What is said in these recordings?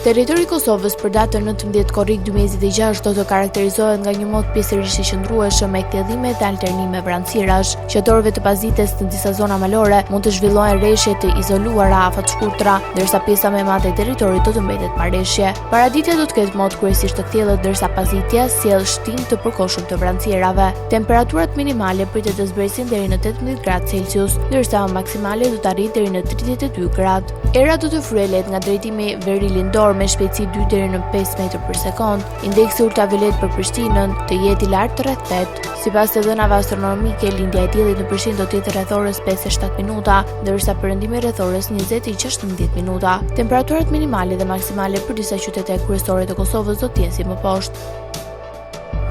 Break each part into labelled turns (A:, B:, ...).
A: Territori i Kosovës për datën 19 korrik 2026 do të karakterizohet nga një mod pjesërisht i qëndrueshëm me kthjellime dhe alternime vranësirash. Qytetarëve të Pazites në disa zona malore mund të zhvillohen rreshje të izoluara afat shkurtra, ndërsa pjesa më e madhe e territorit do të mbetet pa rreshje. Paraditja do të ketë mod kryesisht të kthjellët, ndërsa Pazitja sjell shtim të përkohshëm të vranësirave. Temperaturat minimale pritet të zbresin deri në 18 gradë Celsius, ndërsa maksimale do të arrijë deri në 32 gradë. Era do të fryelet nga drejtimi veri-lindor me shpejtësi 2 deri në 5 metër për sekond. Indeksi ultraviolet për Prishtinën të jetë i lartë rreth 8. Sipas të dhënave astronomike, lindja e diellit në Prishtinë do të jetë rreth orës 5:07 minuta, ndërsa perëndimi rreth orës 20:16 minuta. Temperaturat minimale dhe maksimale për disa qytete kryesore të Kosovës do të jenë si më poshtë.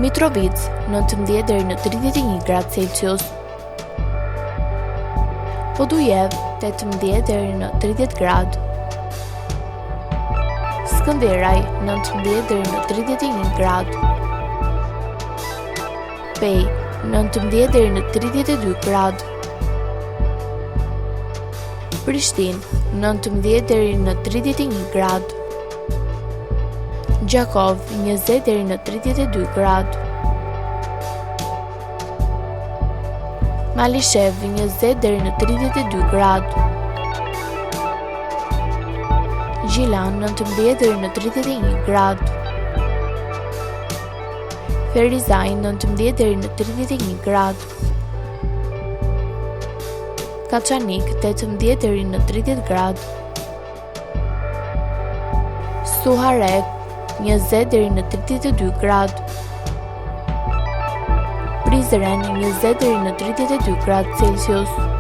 A: Mitrovic 19 deri në 31 gradë Celsius. Podujev 18 deri në 30 gradë. Skënderaj 19 deri në 31 gradë. Pej 19 deri në 32 gradë. Prishtinë 19 deri në 31 gradë. Gjakov 20 deri në 32 gradë. Malishev 20 deri në 32 gradë. Gjilan 19 deri në 31 gradë. Ferizaj 19 deri në 31 gradë. Kaçanik 18 deri në 30 gradë. Suharek 20 deri në 32 gradë. Prizren 20 deri në 32 gradë Celsius.